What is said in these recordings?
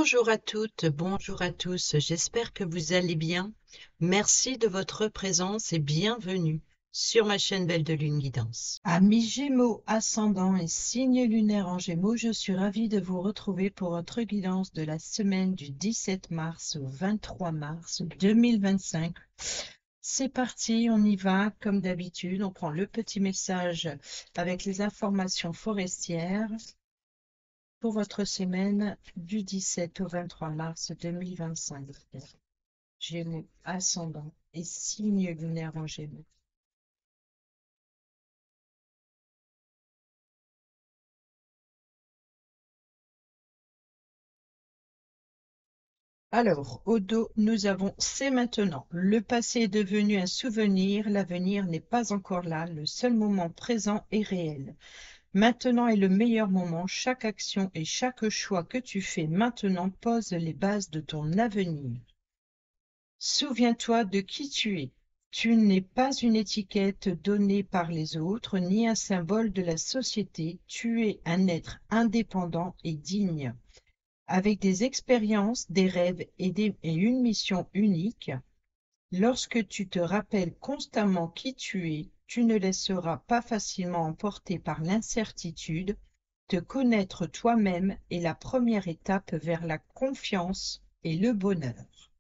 Bonjour à toutes, bonjour à tous, j'espère que vous allez bien. Merci de votre présence et bienvenue sur ma chaîne Belle de Lune Guidance. Amis Gémeaux, ascendant et signe lunaire en Gémeaux, je suis ravie de vous retrouver pour votre guidance de la semaine du 17 mars au 23 mars 2025. C'est parti, on y va comme d'habitude, on prend le petit message avec les informations forestières pour votre semaine du 17 au 23 mars 2025. Gémeaux, ascendant et signe lunaire en Gémeaux. Alors, au dos, nous avons c'est maintenant. Le passé est devenu un souvenir, l'avenir n'est pas encore là, le seul moment présent est réel. Maintenant est le meilleur moment, chaque action et chaque choix que tu fais maintenant pose les bases de ton avenir. Souviens-toi de qui tu es. Tu n'es pas une étiquette donnée par les autres, ni un symbole de la société. Tu es un être indépendant et digne, avec des expériences, des rêves et une mission unique. Lorsque tu te rappelles constamment qui tu es, tu ne laisseras pas facilement emporter par l'incertitude. Te connaître toi-même est la première étape vers la confiance et le bonheur.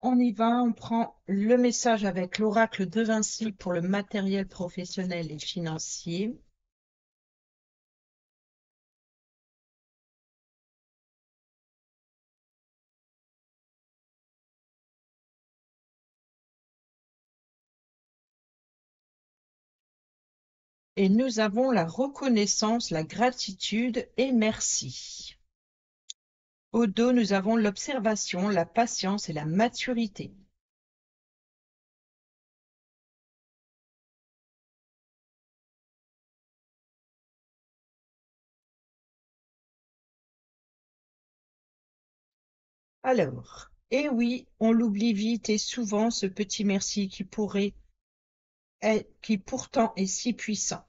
On y va, on prend le message avec l'oracle de Vinci pour le matériel professionnel et financier. Et nous avons la reconnaissance, la gratitude et merci. Au dos, nous avons l'observation, la patience et la maturité. Alors, et oui, on l'oublie vite et souvent ce petit merci qui pourtant est si puissant.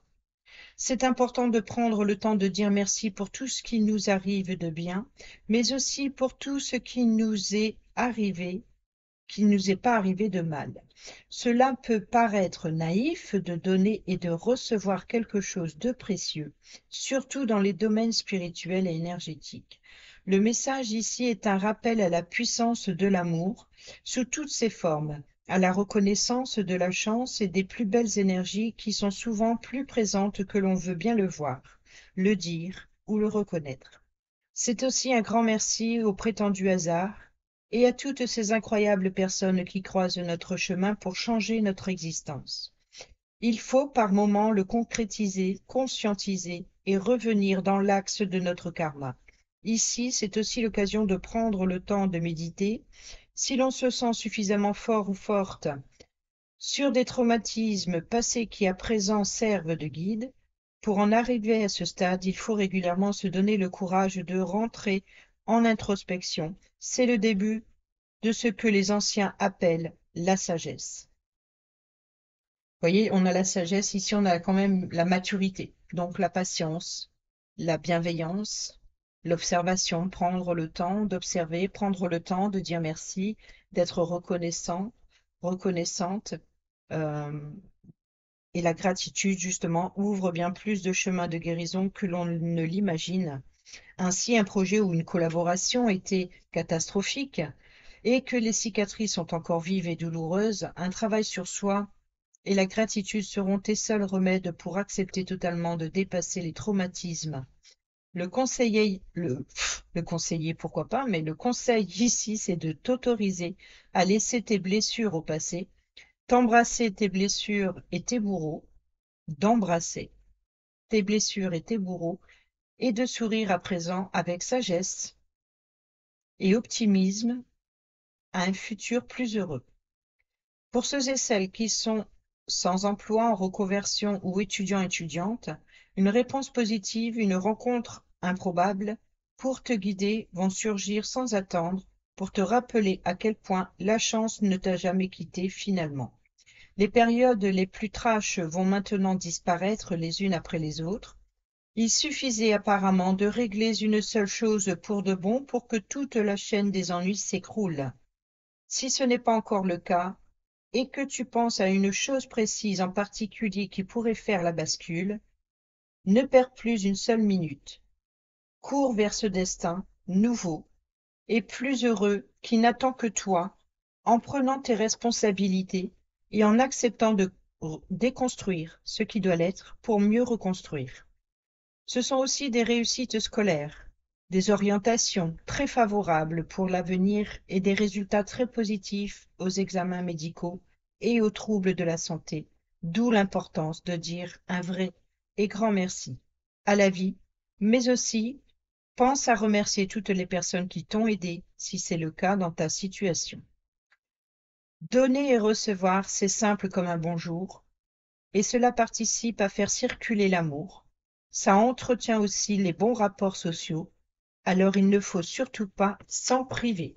C'est important de prendre le temps de dire merci pour tout ce qui nous arrive de bien, mais aussi pour tout ce qui nous est arrivé, qui ne nous est pas arrivé de mal. Cela peut paraître naïf de donner et de recevoir quelque chose de précieux, surtout dans les domaines spirituels et énergétiques. Le message ici est un rappel à la puissance de l'amour sous toutes ses formes, à la reconnaissance de la chance et des plus belles énergies qui sont souvent plus présentes que l'on veut bien le voir, le dire ou le reconnaître. C'est aussi un grand merci au prétendu hasard et à toutes ces incroyables personnes qui croisent notre chemin pour changer notre existence. Il faut par moments le concrétiser, conscientiser et revenir dans l'axe de notre karma. Ici, c'est aussi l'occasion de prendre le temps de méditer. Si l'on se sent suffisamment fort ou forte sur des traumatismes passés qui à présent servent de guide, pour en arriver à ce stade, il faut régulièrement se donner le courage de rentrer en introspection. C'est le début de ce que les anciens appellent la sagesse. Vous voyez, on a la sagesse, ici on a quand même la maturité, donc la patience, la bienveillance, l'observation, prendre le temps d'observer, prendre le temps de dire merci, d'être reconnaissant, reconnaissante. euh, et la gratitude, justement, ouvre bien plus de chemins de guérison que l'on ne l'imagine. Ainsi, un projet ou une collaboration était catastrophique et que les cicatrices sont encore vives et douloureuses, un travail sur soi et la gratitude seront tes seuls remèdes pour accepter totalement de dépasser les traumatismes. Le conseiller, pourquoi pas, mais le conseil ici, c'est de t'autoriser à laisser tes blessures au passé, t'embrasser tes blessures et tes bourreaux, d'embrasser tes blessures et tes bourreaux, et de sourire à présent avec sagesse et optimisme à un futur plus heureux. Pour ceux et celles qui sont sans emploi, en reconversion ou étudiants-étudiantes, une réponse positive, une rencontre improbable pour te guider vont surgir sans attendre pour te rappeler à quel point la chance ne t'a jamais quitté finalement. Les périodes les plus trash vont maintenant disparaître les unes après les autres. Il suffisait apparemment de régler une seule chose pour de bon pour que toute la chaîne des ennuis s'écroule. Si ce n'est pas encore le cas, et que tu penses à une chose précise en particulier qui pourrait faire la bascule, ne perds plus une seule minute. Cours vers ce destin nouveau et plus heureux qui n'attend que toi, en prenant tes responsabilités et en acceptant de déconstruire ce qui doit l'être pour mieux reconstruire. Ce sont aussi des réussites scolaires, des orientations très favorables pour l'avenir et des résultats très positifs aux examens médicaux et aux troubles de la santé, d'où l'importance de dire un vrai et grand merci à la vie, mais aussi pense à remercier toutes les personnes qui t'ont aidé, si c'est le cas dans ta situation. Donner et recevoir, c'est simple comme un bonjour, et cela participe à faire circuler l'amour. Ça entretient aussi les bons rapports sociaux, alors il ne faut surtout pas s'en priver.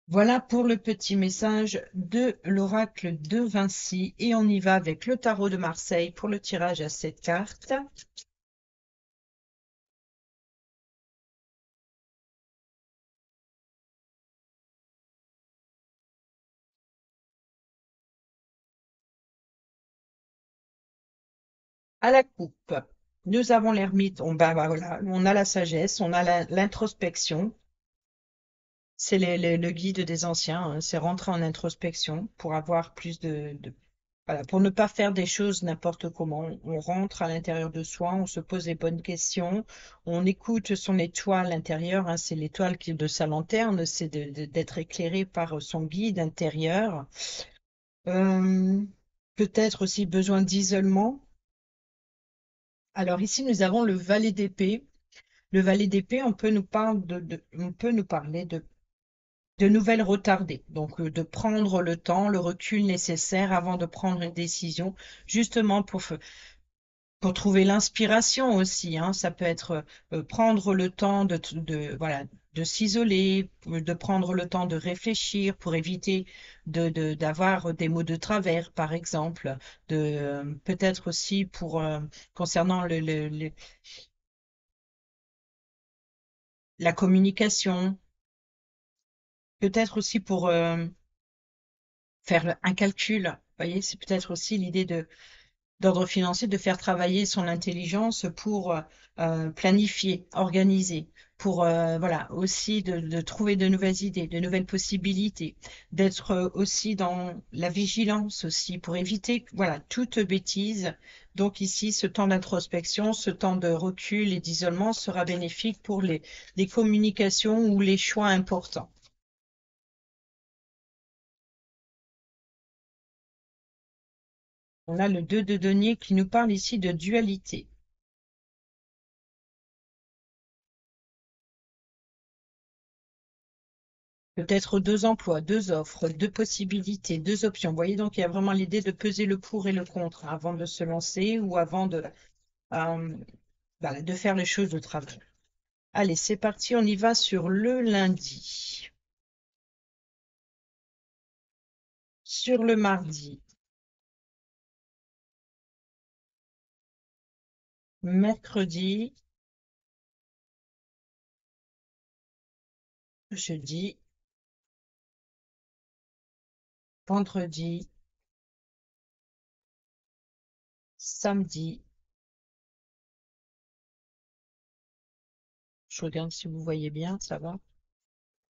Voilà pour le petit message de l'oracle de Vinci, et on y va avec le tarot de Marseille pour le tirage à 7 cartes. À la coupe, nous avons l'ermite, voilà, on a la sagesse, on a l'introspection. C'est le guide des anciens, hein, c'est rentrer en introspection pour avoir plus voilà, pour ne pas faire des choses n'importe comment. On rentre à l'intérieur de soi, on se pose les bonnes questions, on écoute son étoile intérieure, hein, c'est l'étoile de sa lanterne, c'est d'être éclairé par son guide intérieur. Euh, Peut-être aussi besoin d'isolement. Alors ici, nous avons le valet d'épée. Le valet d'épée, on peut nous parler de nouvelles retardées. Donc, de prendre le temps, le recul nécessaire avant de prendre une décision, justement pour trouver l'inspiration aussi, hein. Ça peut être prendre le temps voilà, de s'isoler, de prendre le temps de réfléchir pour éviter d'avoir des mots de travers, par exemple, peut-être aussi pour concernant la communication, peut-être aussi pour faire un calcul. Vous voyez, c'est peut-être aussi l'idée d'ordre financier de faire travailler son intelligence pour planifier, organiser, pour voilà aussi de trouver de nouvelles idées, de nouvelles possibilités, d'être aussi dans la vigilance aussi pour éviter voilà toute bêtise. Donc ici, ce temps d'introspection, ce temps de recul et d'isolement sera bénéfique pour les communications ou les choix importants. On a le 2 de denier qui nous parle ici de dualité. Peut-être deux emplois, deux offres, deux possibilités, deux options. Vous voyez, donc il y a vraiment l'idée de peser le pour et le contre avant de se lancer ou avant euh, voilà, de faire les choses de travail. Allez, c'est parti, on y va sur le lundi. Sur le mardi, mercredi, jeudi, vendredi, samedi. Je regarde si vous voyez bien, ça va.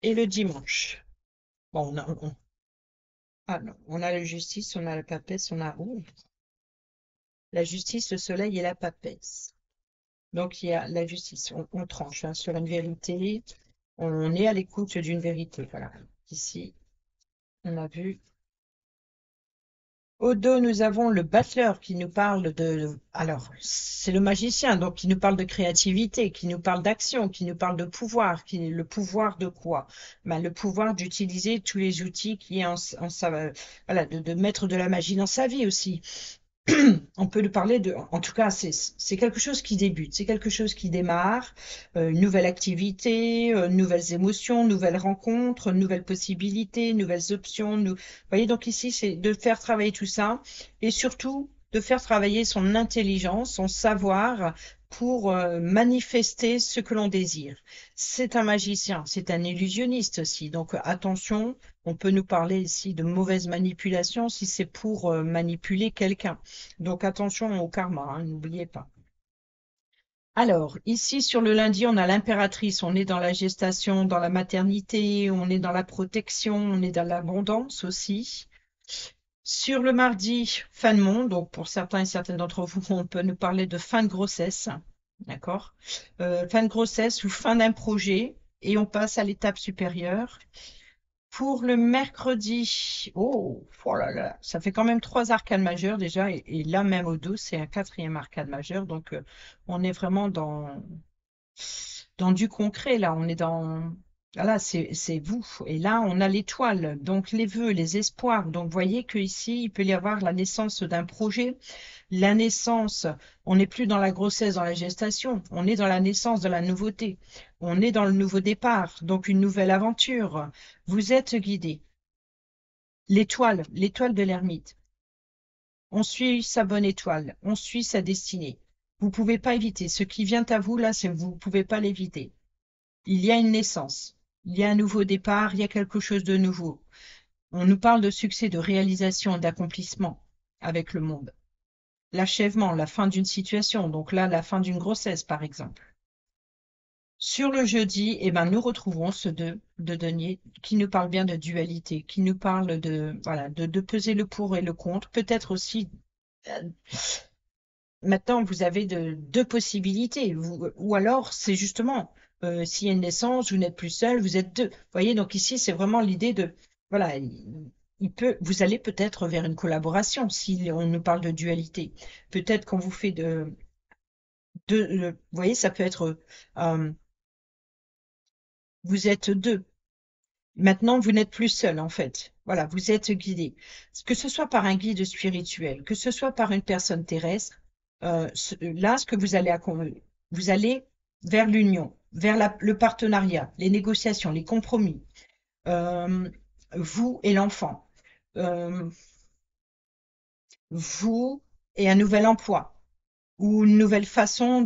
Et le dimanche. Bon, ah non, on a la justice, on a la papesse, on a la justice, le soleil et la papesse. Donc il y a la justice, on tranche hein, sur une vérité, on est à l'écoute d'une vérité. Voilà. Ici, on a vu. Au dos, nous avons le battleur qui nous parle alors, c'est le magicien, donc qui nous parle de créativité, qui nous parle d'action, qui nous parle de pouvoir, le pouvoir de quoi? Ben, le pouvoir d'utiliser tous les outils qui est voilà, de mettre de la magie dans sa vie aussi. On peut lui parler en tout cas, c'est quelque chose qui débute, c'est quelque chose qui démarre, une nouvelle activité, nouvelles émotions, nouvelles rencontres, nouvelles possibilités, nouvelles options. Vous voyez, donc ici, c'est de faire travailler tout ça et surtout de faire travailler son intelligence, son savoir, pour manifester ce que l'on désire. C'est un magicien, c'est un illusionniste aussi. Donc attention, on peut nous parler ici de mauvaise manipulation si c'est pour manipuler quelqu'un. Donc attention au karma, hein, n'oubliez pas. Alors, ici sur le lundi, on a l'impératrice, on est dans la gestation, dans la maternité, on est dans la protection, on est dans l'abondance aussi. Sur le mardi, fin de monde, donc pour certains et certaines d'entre vous, on peut nous parler de fin de grossesse, d'accord? Fin de grossesse ou fin d'un projet, et on passe à l'étape supérieure. Pour le mercredi, oh là là, ça fait quand même trois arcades majeures déjà, et là même au dos, c'est un quatrième arcade majeur, donc on est vraiment dans du concret, là, on est dans... Voilà, c'est vous. Et là, on a l'étoile, donc les vœux, les espoirs. Donc, vous voyez qu'ici, il peut y avoir la naissance d'un projet. La naissance, on n'est plus dans la grossesse, dans la gestation. On est dans la naissance de la nouveauté. On est dans le nouveau départ, donc une nouvelle aventure. Vous êtes guidé. L'étoile de l'ermite. On suit sa bonne étoile. On suit sa destinée. Vous pouvez pas éviter. Ce qui vient à vous, là, c'est vous pouvez pas l'éviter. Il y a une naissance, il y a un nouveau départ, il y a quelque chose de nouveau. On nous parle de succès, de réalisation, d'accomplissement avec le monde. L'achèvement, la fin d'une situation, donc là, la fin d'une grossesse, par exemple. Sur le jeudi, eh ben, nous retrouverons ce 2 de denier qui nous parle bien de dualité, qui nous parle de, voilà, de peser le pour et le contre. Peut-être aussi, euh, maintenant, vous avez deux possibilités. Ou alors, c'est justement, s'il y a une naissance, vous n'êtes plus seul, vous êtes deux. Vous voyez, donc ici, c'est vraiment l'idée de, voilà, vous allez peut-être vers une collaboration si on nous parle de dualité. Peut-être qu'on vous fait vous voyez, ça peut être, euh, vous êtes deux. Maintenant, vous n'êtes plus seul, en fait. Voilà, vous êtes guidé. Que ce soit par un guide spirituel, que ce soit par une personne terrestre, là, ce que vous allez vers l'union, vers le partenariat, les négociations, les compromis, euh, vous et l'enfant, euh, vous et un nouvel emploi, ou une nouvelle façon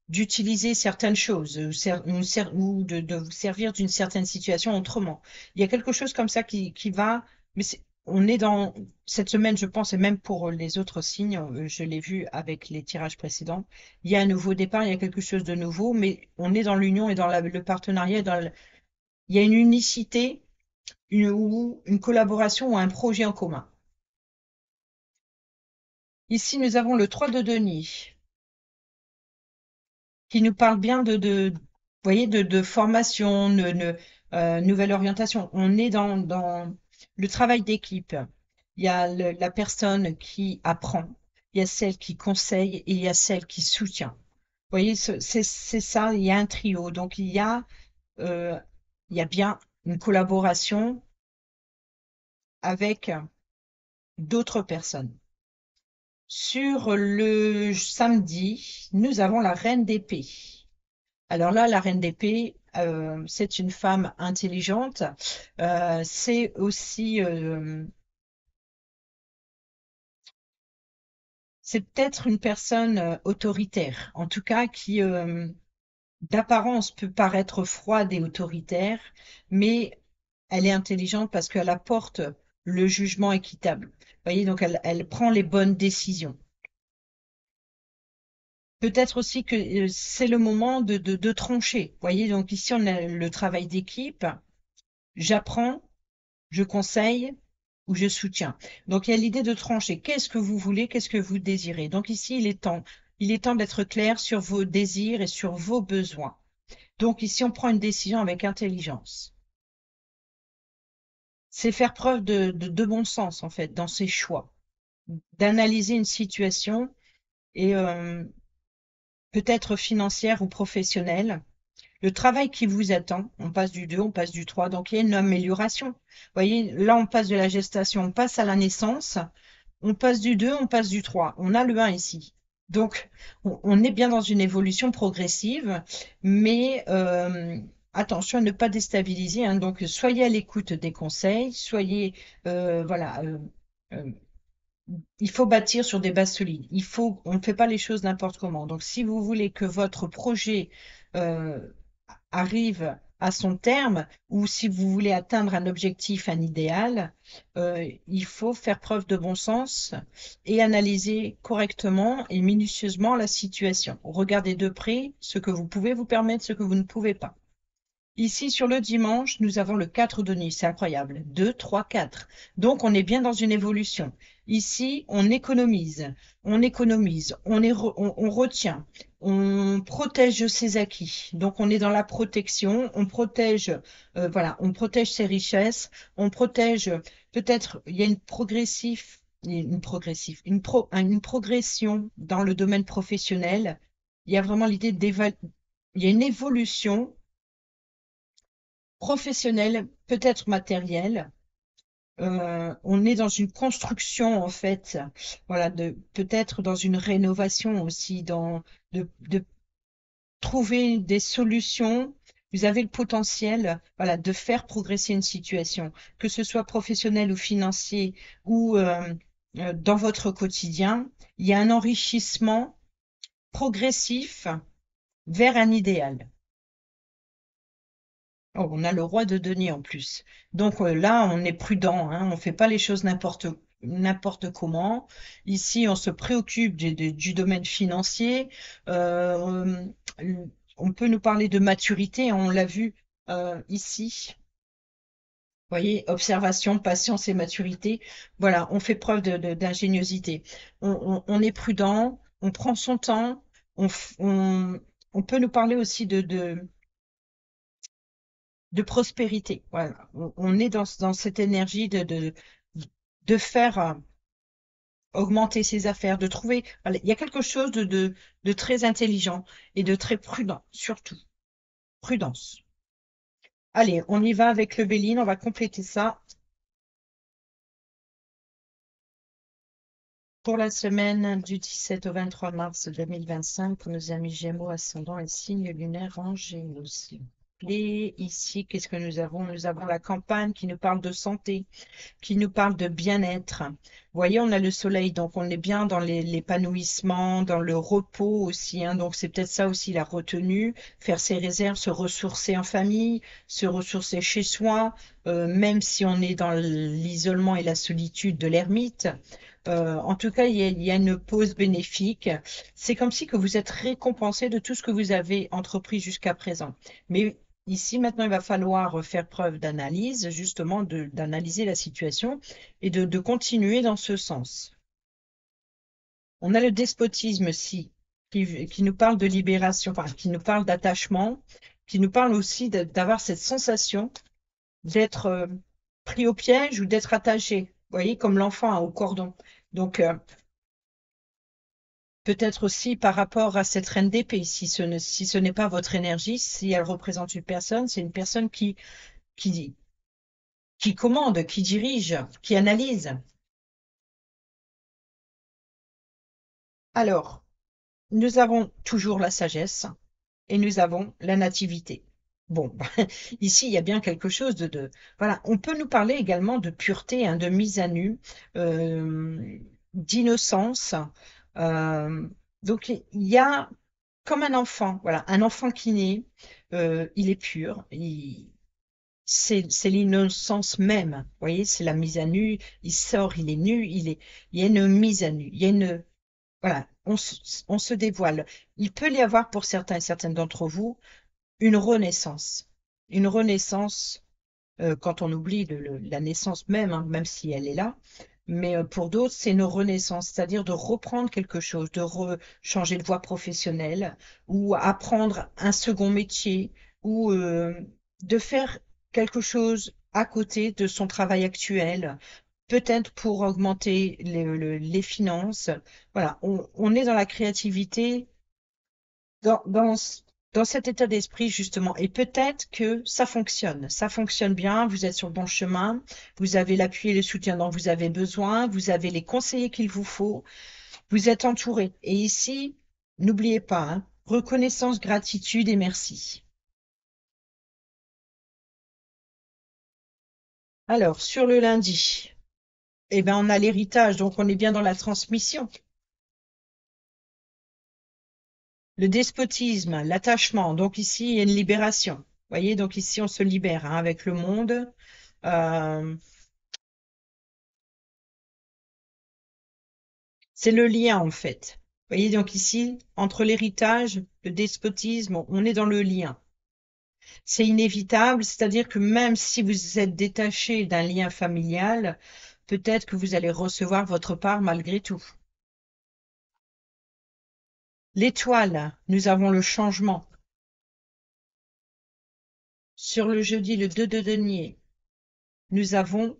d'utiliser certaines choses ou de vous servir d'une certaine situation autrement. Il y a quelque chose comme ça qui va, mais on est dans cette semaine, je pense, et même pour les autres signes, je l'ai vu avec les tirages précédents, il y a un nouveau départ, il y a quelque chose de nouveau, mais on est dans l'union et dans le partenariat, il y a une unicité, ou une collaboration ou un projet en commun. Ici, nous avons le 3 de denier, qui nous parle bien vous voyez, de formation, nouvelle orientation. On est dans le travail d'équipe. Il y a la personne qui apprend, il y a celle qui conseille et il y a celle qui soutient. Vous voyez, c'est ça, il y a un trio. Donc euh, il y a bien une collaboration avec d'autres personnes. Sur le samedi, nous avons la reine d'épée. Alors là, la reine d'épée, c'est une femme intelligente. C'est aussi, c'est peut-être une personne autoritaire, en tout cas qui, d'apparence, peut paraître froide et autoritaire, mais elle est intelligente parce qu'elle apporte le jugement équitable. Vous voyez, donc elle prend les bonnes décisions. Peut-être aussi que c'est le moment de trancher. Vous voyez, donc ici on a le travail d'équipe. J'apprends, je conseille ou je soutiens. Donc il y a l'idée de trancher. Qu'est-ce que vous voulez, qu'est-ce que vous désirez? Donc ici, il est temps d'être clair sur vos désirs et sur vos besoins. Donc ici, on prend une décision avec intelligence. C'est faire preuve de bon sens, en fait, dans ses choix, d'analyser une situation et peut-être financière ou professionnelle. Le travail qui vous attend, on passe du 2, on passe du 3, donc il y a une amélioration. Vous voyez, là, on passe de la gestation, on passe à la naissance, on passe du 2, on passe du 3. On a le 1 ici. Donc, on est bien dans une évolution progressive, mais attention à ne pas déstabiliser, hein. Donc, soyez à l'écoute des conseils, soyez, voilà, il faut bâtir sur des bases solides. On ne fait pas les choses n'importe comment. Donc, si vous voulez que votre projet euh, arrive à son terme, ou si vous voulez atteindre un objectif, un idéal, il faut faire preuve de bon sens et analyser correctement et minutieusement la situation. Regardez de près ce que vous pouvez vous permettre, ce que vous ne pouvez pas. Ici, sur le dimanche, nous avons le 4 de nuit. C'est incroyable. 2, 3, 4. Donc, on est bien dans une évolution. Ici, on économise, on retient, on protège ses acquis. Donc, on est dans la protection, on protège, voilà, on protège ses richesses, on protège, peut-être, il y a une progression dans le domaine professionnel. Il y a vraiment l'idée il y a une évolution professionnel, peut-être matériel. On est dans une construction en fait, voilà, peut-être dans une rénovation aussi, de trouver des solutions. Vous avez le potentiel, voilà, de faire progresser une situation, que ce soit professionnel ou financier ou dans votre quotidien. Il y a un enrichissement progressif vers un idéal. Oh, on a le roi de denier en plus. Donc là, on est prudent, hein, on fait pas les choses n'importe comment. Ici, on se préoccupe du domaine financier. Euh, on peut nous parler de maturité, on l'a vu ici. Vous voyez, observation, patience et maturité. Voilà, on fait preuve d'ingéniosité. On est prudent, on prend son temps. On, f- on peut nous parler aussi de prospérité. Voilà. On est dans cette énergie de faire augmenter ses affaires, de trouver. Voilà, il y a quelque chose de très intelligent et de très prudent, surtout. Prudence. Allez, on y va avec le Béline, on va compléter ça. Pour la semaine du 17 au 23 mars 2025, pour nos amis Gémeaux, ascendant et signe lunaire en Gémeaux. S'il vous plaît. Ici, qu'est-ce que nous avons? Nous avons la campagne qui nous parle de santé, qui nous parle de bien-être. Vous voyez, on a le soleil, donc on est bien dans l'épanouissement, dans le repos aussi, hein. Donc c'est peut-être ça aussi la retenue, faire ses réserves, se ressourcer en famille, se ressourcer chez soi, même si on est dans l'isolement et la solitude de l'ermite. En tout cas, il y a une pause bénéfique. C'est comme si que vous êtes récompensé de tout ce que vous avez entrepris jusqu'à présent. Mais ici, maintenant, il va falloir faire preuve d'analyse, justement, d'analyser la situation et de continuer dans ce sens. On a le despotisme, si, qui nous parle de libération, enfin, qui nous parle d'attachement, qui nous parle aussi d'avoir cette sensation d'être pris au piège ou d'être attaché. Vous voyez, comme l'enfant au cordon. Donc, peut-être aussi par rapport à cette reine d'épée, si ce n'est pas votre énergie, si elle représente une personne, c'est une personne qui, qui commande, qui dirige, qui analyse. Alors, nous avons toujours la sagesse et nous avons la nativité. Bon, ici, il y a bien quelque chose voilà, on peut nous parler également de pureté, hein, de mise à nu, d'innocence. Euh, donc, il y a comme un enfant, voilà, un enfant qui naît, il est pur, c'est l'innocence même. Vous voyez, c'est la mise à nu. Il sort, il est nu, il y a une mise à nu. Il y a une, voilà, on se dévoile. Il peut y avoir pour certains et certaines d'entre vous une renaissance. Une renaissance quand on oublie la naissance même, hein, même si elle est là. Mais pour d'autres, c'est une renaissance, c'est-à-dire de reprendre quelque chose, changer de voie professionnelle ou apprendre un second métier ou de faire quelque chose à côté de son travail actuel, peut-être pour augmenter les finances. Voilà, on est dans la créativité dans, dans, dans cet état d'esprit, justement. Et peut-être que ça fonctionne bien, vous êtes sur le bon chemin, vous avez l'appui et le soutien dont vous avez besoin, vous avez les conseillers qu'il vous faut, vous êtes entouré. Et ici, n'oubliez pas, hein, reconnaissance, gratitude et merci. Alors, sur le lundi. Eh ben, on a l'héritage, donc on est bien dans la transmission. Le despotisme, l'attachement, donc ici, il y a une libération. Vous voyez, donc ici, on se libère hein, avec le monde. Euh, c'est le lien, en fait. Vous voyez, donc ici, entre l'héritage, le despotisme, on est dans le lien. C'est inévitable, c'est-à-dire que même si vous êtes détaché d'un lien familial, peut-être que vous allez recevoir votre part malgré tout. L'étoile, nous avons le changement. Sur le jeudi, le 2 de denier, nous avons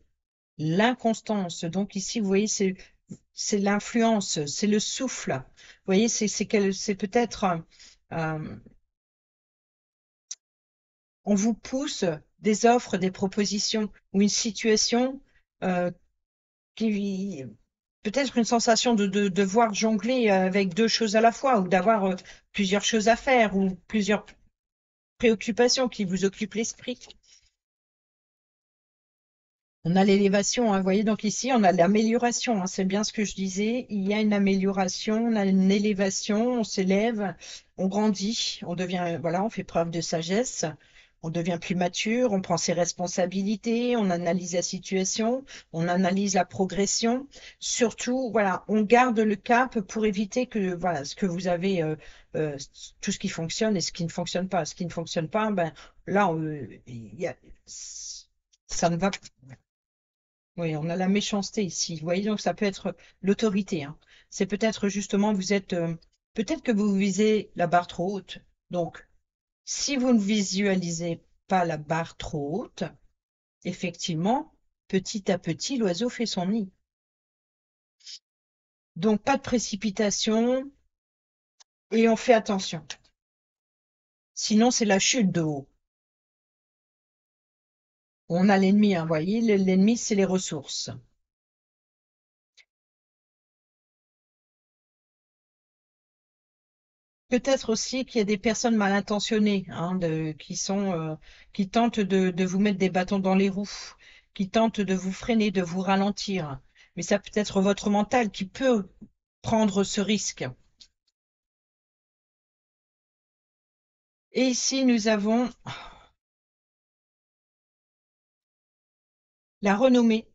l'inconstance. Donc ici, vous voyez, c'est l'influence, c'est le souffle. Vous voyez, c'est peut-être on vous pousse des offres, des propositions ou une situation euh, qui peut-être une sensation de devoir jongler avec deux choses à la fois ou d'avoir plusieurs choses à faire ou plusieurs préoccupations qui vous occupent l'esprit. On a l'élévation, hein, vous voyez, donc ici, on a l'amélioration, hein, c'est bien ce que je disais. Il y a une amélioration, on a une élévation, on s'élève, on grandit, on devient, voilà, on fait preuve de sagesse, on devient plus mature, on prend ses responsabilités, on analyse la situation, on analyse la progression. Surtout, voilà, on garde le cap pour éviter que, voilà, ce que vous avez, euh, tout ce qui fonctionne et ce qui ne fonctionne pas. Ce qui ne fonctionne pas, ben, là, ça ne va oui, on a la méchanceté ici. Vous voyez, donc ça peut être l'autorité, hein. C'est peut-être justement, vous êtes, peut-être que vous visez la barre trop haute. Donc, si vous ne visualisez pas la barre trop haute, effectivement, petit à petit, l'oiseau fait son nid. Donc, pas de précipitation et on fait attention. Sinon, c'est la chute de haut. On a l'ennemi, hein, vous voyez, l'ennemi, c'est les ressources. Peut-être aussi qu'il y a des personnes mal intentionnées, hein, qui tentent de vous mettre des bâtons dans les roues, qui tentent de vous freiner, de vous ralentir. Mais ça peut être votre mental qui peut prendre ce risque. Et ici, nous avons la renommée,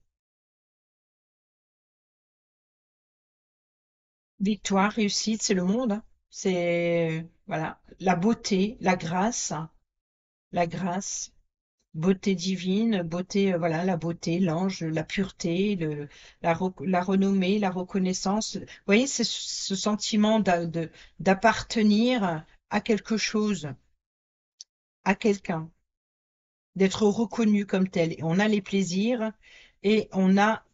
victoire, réussite, c'est le monde, hein. C'est, voilà, la beauté, la grâce. Beauté divine, beauté, voilà, la beauté, l'ange, la pureté, la renommée, la reconnaissance. Vous voyez, c'est ce sentiment d'appartenir à quelque chose, à quelqu'un, d'être reconnu comme tel. Et on a les plaisirs et on a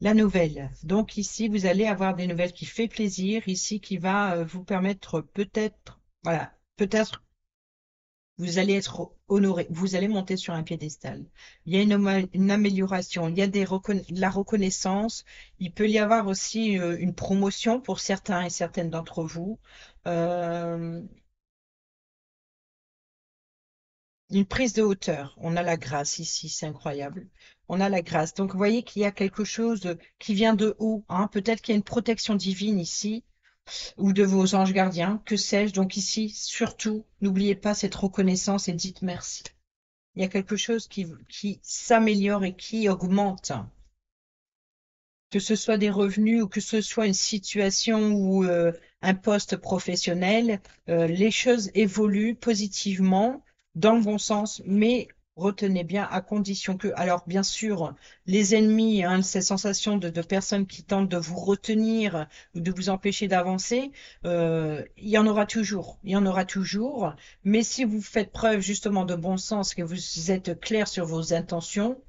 la nouvelle. Donc ici, vous allez avoir des nouvelles qui fait plaisir, ici qui va vous permettre peut-être, voilà, peut-être vous allez être honoré, vous allez monter sur un piédestal. Il y a une amélioration, il y a de la reconnaissance, il peut y avoir aussi une promotion pour certains et certaines d'entre vous, euh, une prise de hauteur. On a la grâce ici, c'est incroyable. On a la grâce. Donc vous voyez qu'il y a quelque chose qui vient de haut, hein. Peut-être qu'il y a une protection divine ici, ou de vos anges gardiens, que sais-je. Donc ici, surtout, n'oubliez pas cette reconnaissance et dites merci. Il y a quelque chose qui s'améliore et qui augmente. Que ce soit des revenus ou que ce soit une situation ou un poste professionnel, les choses évoluent positivement dans le bon sens, mais retenez bien à condition que, alors bien sûr, les ennemis, hein, ces sensations de personnes qui tentent de vous retenir ou de vous empêcher d'avancer, il y en aura toujours, il y en aura toujours, mais si vous faites preuve justement de bon sens, que vous êtes clair sur vos intentions,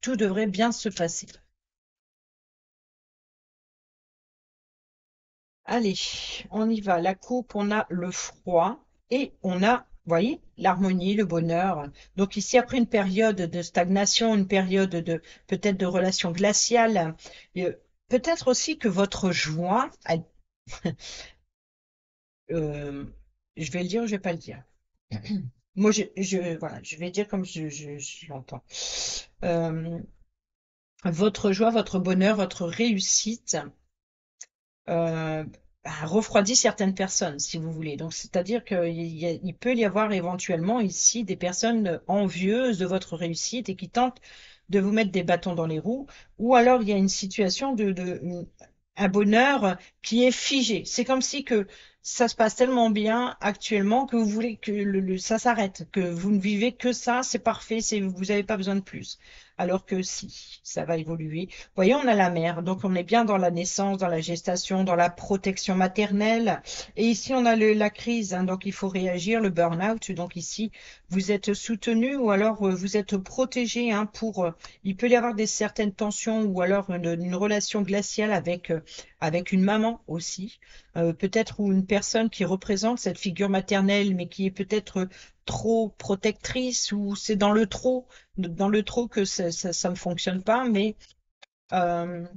tout devrait bien se passer. Allez, on y va. La coupe, on a le froid et on a, vous voyez, l'harmonie, le bonheur. Donc ici, après une période de stagnation, une période de peut-être de relation glaciale, euh, peut-être aussi que votre joie, euh, je vais le dire ou je vais pas le dire. moi, voilà, je vais dire comme je l'entends. Euh, Votre joie, votre bonheur, votre réussite euh, refroidit certaines personnes, si vous voulez. Donc, c'est-à-dire qu'il peut y avoir éventuellement ici des personnes envieuses de votre réussite et qui tentent de vous mettre des bâtons dans les roues, ou alors il y a une situation un bonheur qui est figé. C'est comme si que ça se passe tellement bien actuellement que vous voulez que ça s'arrête, que vous ne vivez que ça, c'est parfait, vous n'avez pas besoin de plus. Alors que si, ça va évoluer. Voyez, on a la mère, donc on est bien dans la naissance, dans la gestation, dans la protection maternelle. Et ici, on a la crise, hein, donc il faut réagir, le burn-out. Donc ici, vous êtes soutenu ou alors vous êtes protégé, hein, il peut y avoir certaines tensions ou alors une relation glaciale avec une maman aussi. Peut-être ou une personne qui représente cette figure maternelle, mais qui est peut-être trop protectrice ou c'est dans le trop que ça ne fonctionne pas, mais euh,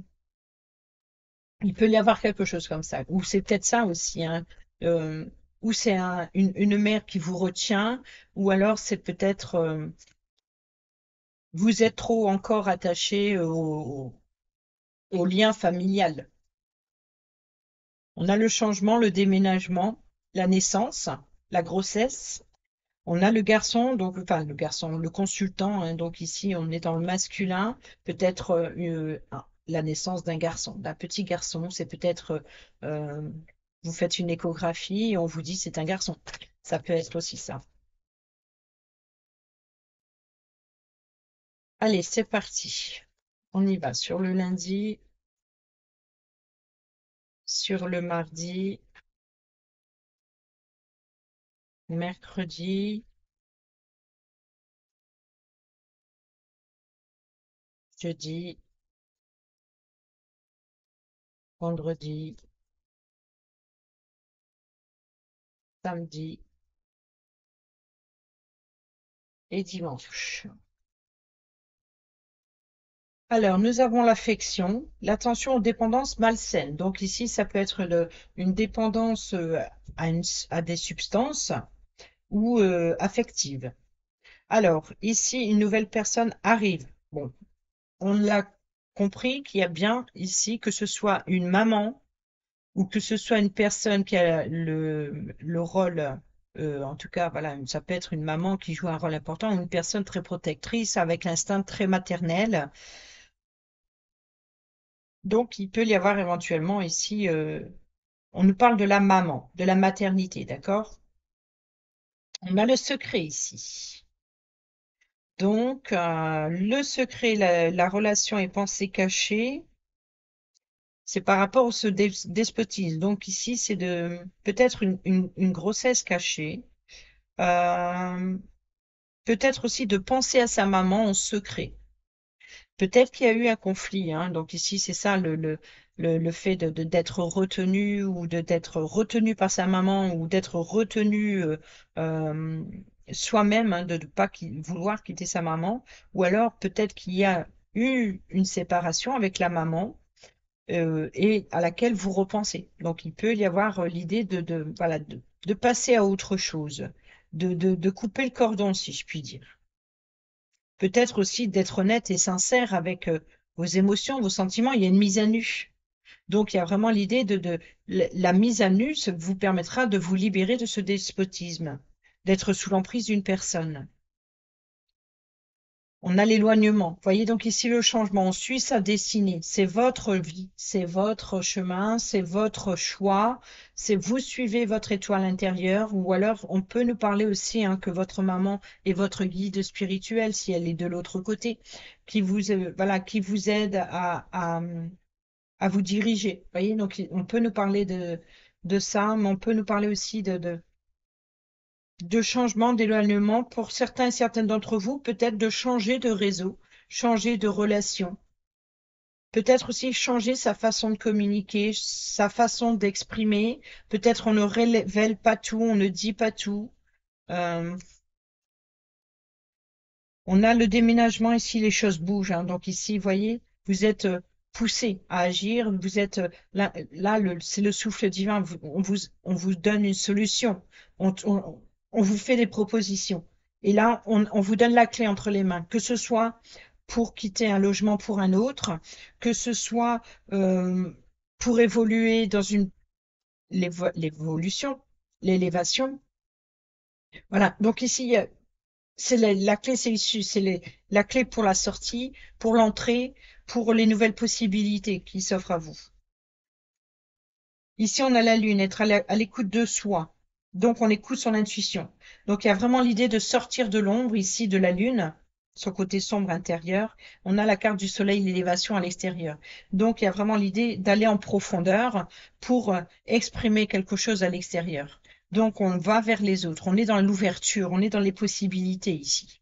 il peut y avoir quelque chose comme ça. Ou c'est peut-être ça aussi, hein, euh, ou c'est une mère qui vous retient, ou alors c'est peut-être vous êtes trop encore attaché au lien familial. On a le changement, le déménagement, la naissance, la grossesse. On a le garçon, donc enfin le garçon, le consultant, hein, donc ici on est dans le masculin, peut-être la naissance d'un garçon, d'un petit garçon, c'est peut-être vous faites une échographie et on vous dit c'est un garçon. Ça peut être aussi ça. Allez, c'est parti. On y va sur le lundi, sur le mardi, mercredi, jeudi, vendredi, samedi et dimanche. Alors, nous avons l'affection, l'attention aux dépendances malsaines. Donc ici, ça peut être une dépendance à des substances ou affective. Alors, ici, une nouvelle personne arrive. Bon, on l'a compris qu'il y a bien ici que ce soit une maman ou que ce soit une personne qui a le rôle, en tout cas, voilà, ça peut être une maman qui joue un rôle important ou une personne très protectrice avec l'instinct très maternel. Donc, il peut y avoir éventuellement ici, on nous parle de la maman, de la maternité, d'accord? On a le secret ici. Donc, le secret, la relation et pensée cachée, c'est par rapport au ce despotisme. Donc ici, c'est de peut-être une grossesse cachée, euh, peut-être aussi de penser à sa maman en secret. Peut-être qu'il y a eu un conflit, hein. Donc ici, c'est ça le fait d'être retenu ou d'être retenu par sa maman ou d'être retenu euh, soi-même, hein, de ne pas vouloir quitter sa maman. Ou alors peut-être qu'il y a eu une séparation avec la maman et à laquelle vous repensez. Donc il peut y avoir l'idée voilà, de passer à autre chose, de couper le cordon, si je puis dire. Peut-être aussi d'être honnête et sincère avec vos émotions, vos sentiments. Il y a une mise à nu. Donc, il y a vraiment l'idée la mise à nu vous permettra de vous libérer de ce despotisme, d'être sous l'emprise d'une personne. On a l'éloignement. Vous voyez donc ici le changement. On suit sa destinée. C'est votre vie, c'est votre chemin, c'est votre choix. C'est vous suivez votre étoile intérieure. Ou alors, on peut nous parler aussi hein, que votre maman est votre guide spirituel si elle est de l'autre côté, voilà, qui vous aide à vous diriger. Vous voyez, donc on peut nous parler de ça, mais on peut nous parler aussi de changement, d'éloignement. Pour certains et certaines d'entre vous, peut-être de changer de réseau, changer de relation. Peut-être aussi changer sa façon de communiquer, sa façon d'exprimer. Peut-être on ne révèle pas tout, on ne dit pas tout. Euh, on a le déménagement ici, les choses bougent, hein. Donc ici, vous voyez, vous êtes poussé à agir. Vous êtes là, c'est le souffle divin. On vous donne une solution. On vous fait des propositions. Et là, on vous donne la clé entre les mains, que ce soit pour quitter un logement pour un autre, que ce soit euh, pour évoluer dans l'évolution, l'élévation. Voilà. Donc ici, c'est la clé, c'est issu, la clé pour la sortie, pour l'entrée, pour les nouvelles possibilités qui s'offrent à vous. Ici, on a la lune, être à l'écoute de soi. Donc, on écoute son intuition. Donc, il y a vraiment l'idée de sortir de l'ombre ici de la lune, son côté sombre intérieur. On a la carte du soleil, l'élévation à l'extérieur. Donc, il y a vraiment l'idée d'aller en profondeur pour exprimer quelque chose à l'extérieur. Donc, on va vers les autres. On est dans l'ouverture, on est dans les possibilités ici.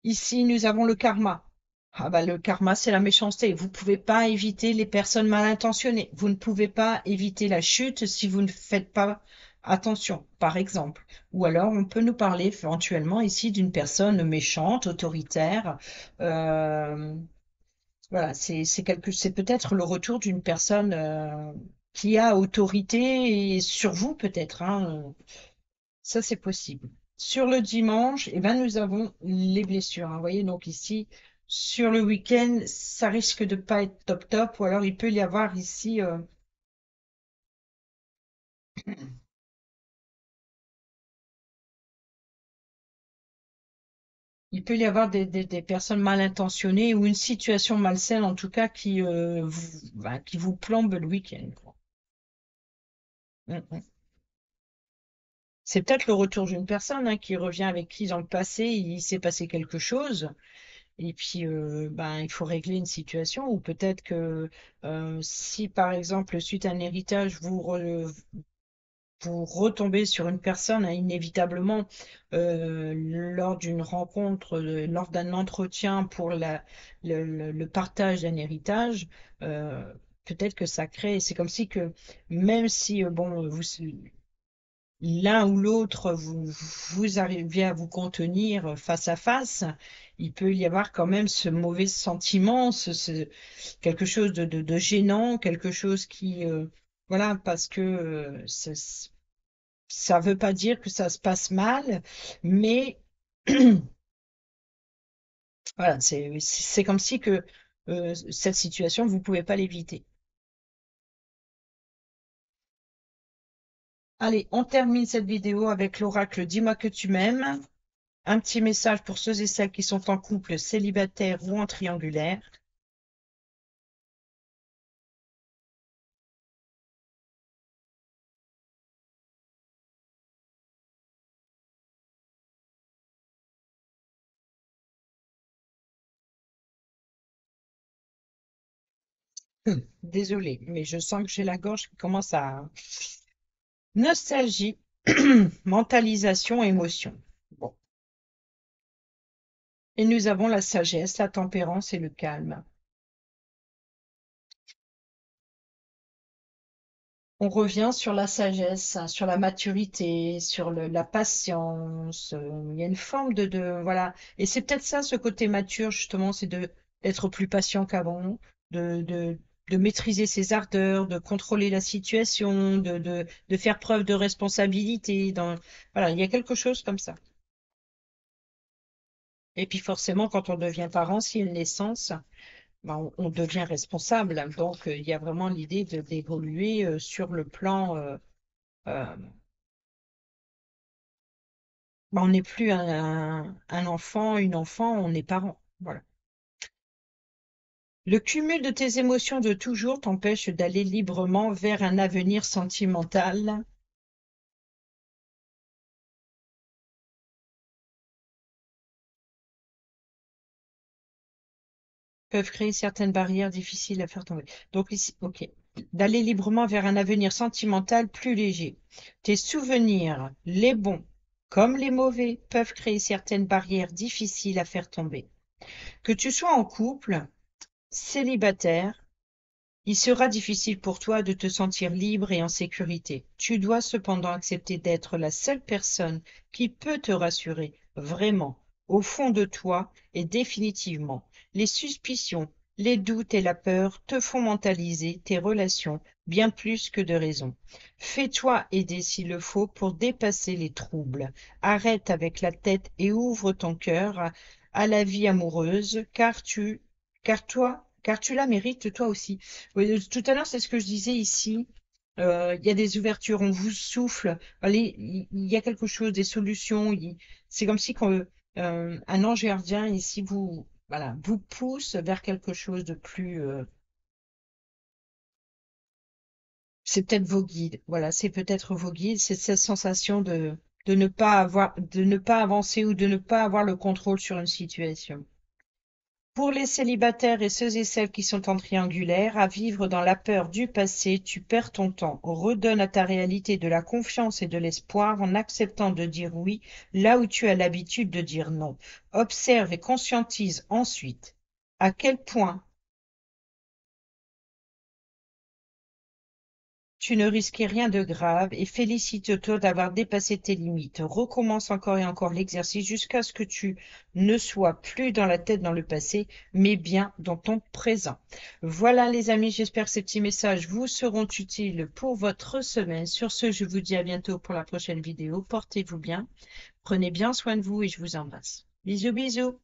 Ici, nous avons le karma. Ah bah, le karma, c'est la méchanceté. Vous ne pouvez pas éviter les personnes mal intentionnées. Vous ne pouvez pas éviter la chute si vous ne faites pas attention, par exemple. Ou alors, on peut nous parler éventuellement ici d'une personne méchante, autoritaire. Euh, voilà, c'est peut-être le retour d'une personne qui a autorité sur vous, peut-être, hein. Ça, c'est possible. Sur le dimanche, eh ben, nous avons les blessures, hein. Vous voyez, donc ici, sur le week-end, ça risque de pas être top top, ou alors il peut y avoir ici, il peut y avoir des personnes mal intentionnées ou une situation malsaine, en tout cas, qui vous plombe le week-end, quoi. Mm, mm. C'est peut-être le retour d'une personne hein, qui revient avec qui dans le passé, il s'est passé quelque chose. Et puis, ben, il faut régler une situation ou peut-être que si, par exemple, suite à un héritage, vous retombez sur une personne hein, inévitablement lors d'une rencontre, lors d'un entretien pour le partage d'un héritage, euh, peut-être que ça crée, c'est comme si que même si, bon, l'un ou l'autre, vous arrivez à vous contenir face à face, il peut y avoir quand même ce mauvais sentiment, quelque chose de gênant, quelque chose qui, voilà, parce que ça veut pas dire que ça se passe mal, mais voilà, c'est comme si que cette situation, vous pouvez pas l'éviter. Allez, on termine cette vidéo avec l'oracle Dis-moi que tu m'aimes. Un petit message pour ceux et celles qui sont en couple, célibataire ou en triangulaire. Désolée, mais je sens que j'ai la gorge qui commence à... Nostalgie, mentalisation, émotion. Bon. Et nous avons la sagesse, la tempérance et le calme. On revient sur la sagesse, hein, sur la maturité, sur la patience. Il y a une forme voilà. Et c'est peut-être ça, ce côté mature, justement, c'est d'être plus patient qu'avant, de, de, de maîtriser ses ardeurs, de contrôler la situation, de faire preuve de responsabilité. Voilà, il y a quelque chose comme ça. Et puis forcément, quand on devient parent, s'il y a une naissance, ben, on devient responsable. Donc, il y a vraiment l'idée d'évoluer sur le plan euh, bah, on n'est plus un enfant, une enfant, on est parent. Voilà. Le cumul de tes émotions de toujours t'empêche d'aller librement vers un avenir sentimental, peuvent créer certaines barrières difficiles à faire tomber. Donc ici, ok. D'aller librement vers un avenir sentimental plus léger. Tes souvenirs, les bons comme les mauvais, peuvent créer certaines barrières difficiles à faire tomber. Que tu sois en couple, célibataire, il sera difficile pour toi de te sentir libre et en sécurité. Tu dois cependant accepter d'être la seule personne qui peut te rassurer, vraiment, au fond de toi et définitivement. Les suspicions, Les doutes et la peur te font mentaliser tes relations bien plus que de raison. Fais-toi aider s'il le faut pour dépasser les troubles. Arrête avec la tête et ouvre ton cœur à la vie amoureuse, car tu la mérites toi aussi. Oui, tout à l'heure, c'est ce que je disais ici. Il y a des ouvertures, on vous souffle. Allez, il y a quelque chose, des solutions. C'est comme si quand, un ange gardien ici vous, voilà, vous pousse vers quelque chose de plus. C'est peut-être vos guides. Voilà, c'est peut-être vos guides. C'est cette sensation de ne pas avancer ou de ne pas avoir le contrôle sur une situation. Pour les célibataires et ceux et celles qui sont en triangulaire, à vivre dans la peur du passé, tu perds ton temps. Redonne à ta réalité de la confiance et de l'espoir en acceptant de dire oui là où tu as l'habitude de dire non. Observe et conscientise ensuite à quel point tu ne risquais rien de grave et félicite-toi d'avoir dépassé tes limites. Recommence encore et encore l'exercice jusqu'à ce que tu ne sois plus dans la tête dans le passé, mais bien dans ton présent. Voilà les amis, j'espère que ces petits messages vous seront utiles pour votre semaine. Sur ce, je vous dis à bientôt pour la prochaine vidéo. Portez-vous bien, prenez bien soin de vous et je vous embrasse. Bisous bisous.